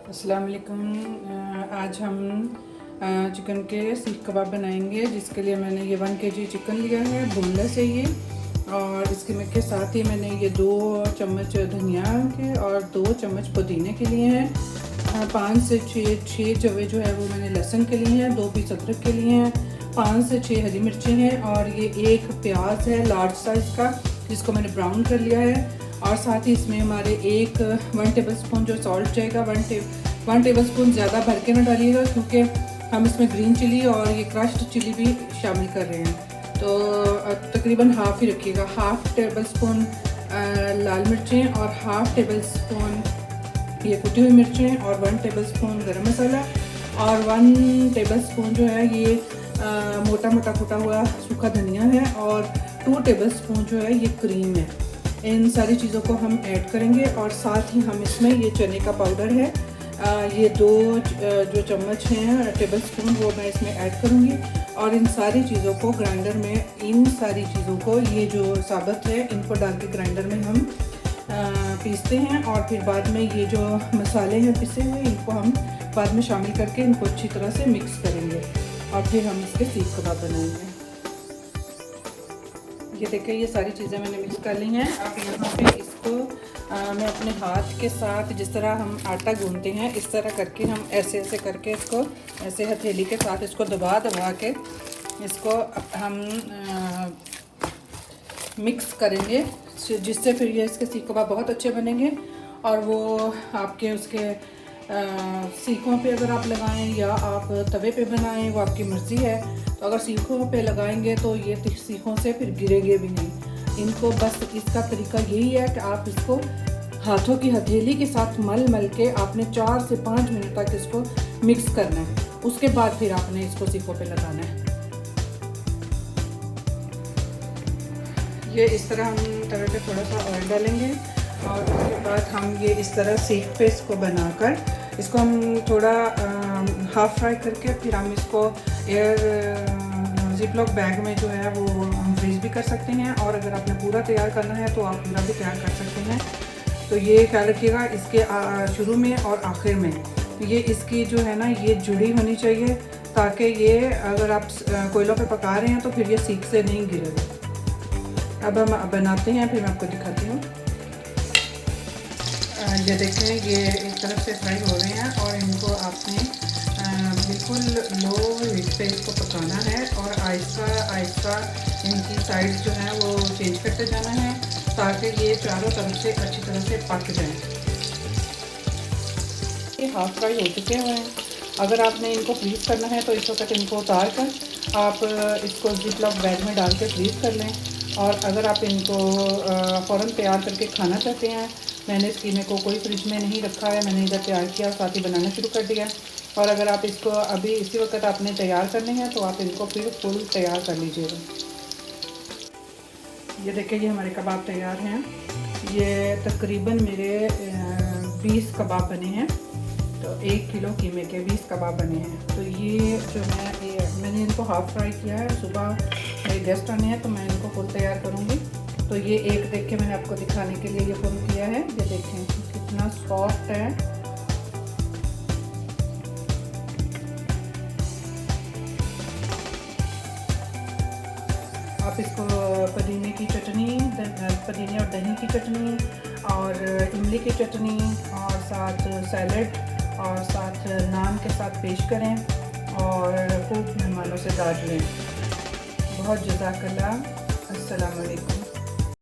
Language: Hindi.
अस्सलाम वालेकुम। आज हम चिकन के सीख कबाब बनाएंगे, जिसके लिए मैंने ये 1 kg चिकन लिया है, बोनलेस है ये। और इसके के साथ ही मैंने ये 2 चम्मच धनिया के और 2 चम्मच पुदीने के लिए हैं। 5 से 6 जवे जो है वो मैंने लहसुन के लिए हैं, 2 पीस अदरक के लिए हैं, 5 से 6 हरी मिर्चें हैं और ये 1 प्याज है लार्ज साइज़ का, जिसको मैंने ब्राउन कर लिया है। और साथ ही इसमें हमारे 1 टेबल स्पून जो सॉल्ट जाएगा। 1 टेबल स्पून ज़्यादा भर के ना डालिएगा, क्योंकि हम इसमें ग्रीन चिली और ये क्रश्ड चिली भी शामिल कर रहे हैं, तो तकरीबन हाफ़ ही रखिएगा। 1/2 टेबल स्पून लाल मिर्चें और 1/2 टेबल स्पून ये कुटी हुई मिर्चें और 1 टेबल स्पून गरम मसाला और 1 टेबल स्पून जो है ये मोटा मोटा कुटा हुआ सूखा धनिया है और 2 टेबल स्पून जो है ये क्रीम है। इन सारी चीज़ों को हम ऐड करेंगे और साथ ही हम इसमें ये चने का पाउडर है, ये 2 जो चम्मच हैं टेबल स्पून, वो मैं इसमें ऐड करूँगी। और इन सारी चीज़ों को ग्राइंडर में, इन सारी चीज़ों को ये जो साबुत है इनको डाल के ग्राइंडर में हम पीसते हैं। और फिर बाद में ये जो मसाले हैं पिसे हुए, इनको हम बाद में शामिल करके इनको अच्छी तरह से मिक्स करेंगे और फिर हम इसके सीख कबाब बनाएंगे। ये देखिए, ये सारी चीज़ें मैंने मिक्स कर ली हैं। अब यहाँ पे इसको मैं अपने हाथ के साथ, जिस तरह हम आटा गूंथते हैं, इस तरह करके हम ऐसे ऐसे करके इसको ऐसे हथेली के साथ इसको दबा के इसको हम मिक्स करेंगे, जिससे फिर ये इसके सीख कबाब बहुत अच्छे बनेंगे। और वो आपके उसके सीखों पे अगर आप लगाएं या आप तवे पे बनाएं, वो आपकी मर्ज़ी है। तो अगर सीखों पे लगाएंगे तो ये सीखों से फिर गिरेंगे भी नहीं। इनको बस इसका तरीका यही है कि आप इसको हाथों की हथेली के साथ मल के आपने 4 से 5 मिनट तक इसको मिक्स करना है। उसके बाद फिर आपने इसको सीखों पे लगाना है। ये इस तरह हम तवे पे थोड़ा सा ऑयल डालेंगे और उसके बाद हम ये इस तरह सीख पे इसको बनाकर इसको हम थोड़ा हाफ़ फ्राई करके फिर हम इसको ज़िपलॉक बैग में जो है वो हम फ्रीज़ भी कर सकते हैं। और अगर आपने पूरा तैयार करना है तो आप पूरा भी तैयार कर सकते हैं। तो ये ख्याल रखिएगा, इसके शुरू में और आखिर में ये इसकी जो है ना ये जुड़ी होनी चाहिए, ताकि ये अगर आप कोयलों पे पका रहे हैं तो फिर ये सीख से नहीं गिरेगा। अब हम बनाते हैं, फिर मैं आपको दिखाती हूँ। ये देखें, ये एक तरफ से फ्राई हो रहे हैं और इनको आपने बिल्कुल लो हीट पे इसको पकाना है और आहिस्ता आहिस्ता इनकी साइड्स जो हैं वो चेंज करते जाना है, ताकि ये चारों तरफ से अच्छी तरह से पक जाएं। ये हाफ फ्राई हो चुके हुए हैं। अगर आपने इनको फ्रीज़ करना है तो इस वक्त इनको उतार कर आप इसको ज़िपलॉक बैग में डाल के फ्रीज़ कर लें। और अगर आप इनको फ़ौरन तैयार करके खाना चाहते हैं, मैंने इस कीमे को कोई फ्रिज में नहीं रखा है, मैंने इधर तैयार किया और साथ ही बनाना शुरू कर दिया। और अगर आप इसको अभी इसी वक्त आपने तैयार करने हैं तो आप इनको फिर फुल तैयार कर लीजिएगा। ये देखिए, ये हमारे कबाब तैयार हैं। ये तकरीबन मेरे 20 कबाब बने हैं, तो 1 किलो कीमे के 20 कबाब बने हैं। तो ये जो है मैंने इनको हाफ़ फ्राई किया है। सुबह मेरे गेस्ट आने हैं तो मैं इनको फुल तैयार करूँगी। तो ये एक देख के मैंने आपको दिखाने के लिए ये फुल किया है। ये देखें कितना सॉफ्ट है। आप इसको पुदीने की चटनी, पुदीने और दही की चटनी और इमली की चटनी और साथ सैलड और साथ नान के साथ पेश करें और खूब मेहमानों से दाद लें। बहुत जज़ाकल्लाह। अस्सलाम वालेकुम।